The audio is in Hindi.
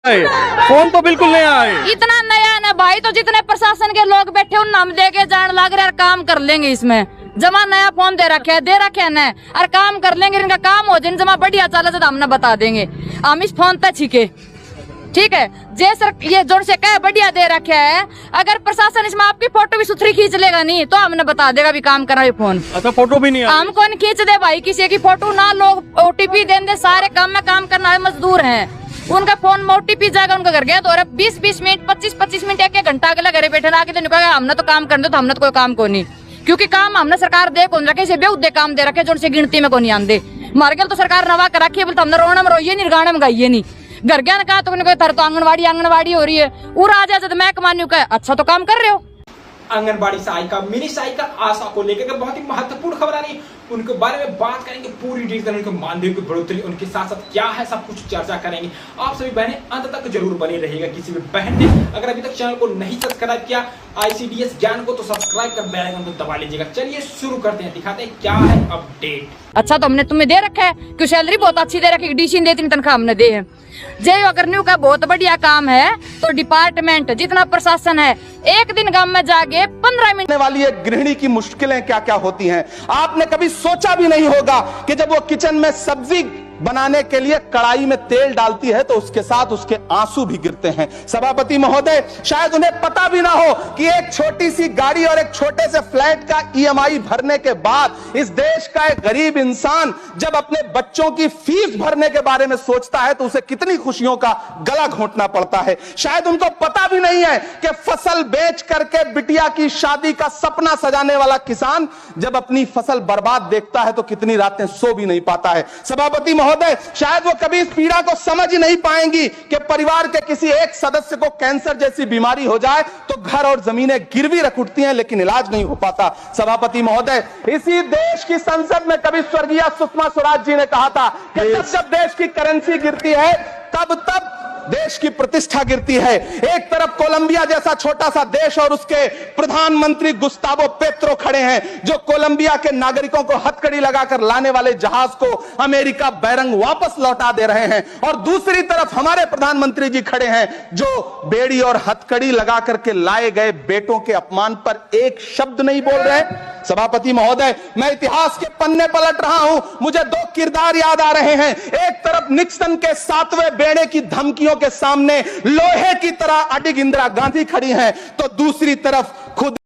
फोन तो बिल्कुल नया है, इतना नया ना भाई, तो जितने प्रशासन के लोग बैठे उन हम दे के जान लग रहे काम कर लेंगे इसमें। जमा नया फोन दे रखे है ना, और काम कर लेंगे, इनका काम हो जाए जमा बढ़िया चले तो हमने बता देंगे। हम इस फोन तक छीके ठीक है, जे सर ये जोर से कहे बढ़िया दे रखे है, अगर प्रशासन इसमें आपकी फोटो भी सुथरी खींच लेगा नहीं तो हमने बता देगा भी काम करना है फोन। अच्छा फोटो भी नहीं है, हम कौन खींच दे भाई किसी की फोटो ना, लोग OTP दे सारे काम में काम करना है, मजदूर हैं उनका फोन में OTP जाएगा उनका घर गया तो 20-20 मिनट 25-25 मिनट 1-1 घंटा अगला घरे बैठे आके तो निकलेगा हमने तो काम करने, तो हमने तो कोई काम को नहीं, क्योंकि काम हमने सरकार दे कौन रखे, बेउदे काम दे रखे जो उनसे गिनती में को नहीं आंदे। मार गया तो सरकार नवा कर रखी है, बोलते हमने रोना में रोइए नहीं, गाने में गाइए नहीं। घर गया ने कहा तो थर तो आंगनवाड़ी हो रही है, और आ जाए तो मैं कमानी का अच्छा तो काम कर रहे हो। आंगनबाड़ी सहायिका मिनी सहायिका आशा को लेकर बहुत ही महत्वपूर्ण खबर आ रही है, उनके बारे में बात करेंगे पूरी डिटेल, उनके मानदेय की बढ़ोतरी, उनके साथ साथ क्या है सब कुछ चर्चा करेंगे। आप सभी बहनें अंत तक जरूर बने रहिएगा। किसी भी बहन ने अगर अभी तक चैनल को नहीं सब्सक्राइब किया ICDS ज्ञान को, तो सब्सक्राइब कर बेल आइकन को दबा लीजिएगा। चलिए शुरू करते हैं, दिखाते हैं क्या है अपडेट। अच्छा तो हमने तुम्हें दे रखा है कि सैलरी बहुत अच्छी दे रखी, DC ने इतनी तनख्वाह हमने दे है। जय अगर का बहुत बढ़िया काम है, तो डिपार्टमेंट जितना प्रशासन है एक दिन गांव में जाके 15 मिनट वाली एक गृहिणी की मुश्किलें क्या क्या होती हैं। आपने कभी सोचा भी नहीं होगा कि जब वो किचन में सब्जी बनाने के लिए कढ़ाई में तेल डालती है तो उसके साथ उसके आंसू भी गिरते हैं। सभापति महोदय, शायद उन्हें पता भी ना हो कि एक छोटी सी गाड़ी और एक छोटे से फ्लैट का EMI भरने के बाद इस देश का एक गरीब इंसान जब अपने बच्चों की फीस भरने के बारे में सोचता है तो उसे कितनी खुशियों का गला घोंटना पड़ता है। शायद उनको पता भी नहीं है कि फसल बेच करके बिटिया की शादी का सपना सजाने वाला किसान जब अपनी फसल बर्बाद देखता है तो कितनी रातें सो भी नहीं पाता है। सभापति महोदय, शायद वो कभी इस पीड़ा को समझ ही नहीं पाएंगी कि परिवार के किसी एक सदस्य को कैंसर जैसी बीमारी हो जाए तो घर और जमीनें गिरवी रख उठती हैं लेकिन इलाज नहीं हो पाता। सभापति महोदय, इसी देश की संसद में कभी स्वर्गीय सुषमा स्वराज जी ने कहा था कि जब देश की करेंसी गिरती है तब देश की प्रतिष्ठा गिरती है। एक तरफ कोलंबिया जैसा छोटा सा देश और उसके प्रधानमंत्री गुस्तावो पेत्रो खड़े हैं जो कोलंबिया के नागरिकों को हथकड़ी लगाकर लाने वाले जहाज को अमेरिका बैरंग वापस लौटा दे रहे हैं, और दूसरी तरफ हमारे प्रधानमंत्री जी खड़े हैं जो बेड़ी और हथकड़ी लगा करके लाए गए बेटों के अपमान पर एक शब्द नहीं बोल रहे। सभापति महोदय, मैं इतिहास के पन्ने पलट रहा हूं, मुझे दो किरदार याद आ रहे हैं। एक तरफ निक्सन के 7वें बेड़े की धमकियों के सामने लोहे की तरह अडिग इंदिरा गांधी खड़ी हैं, तो दूसरी तरफ खुद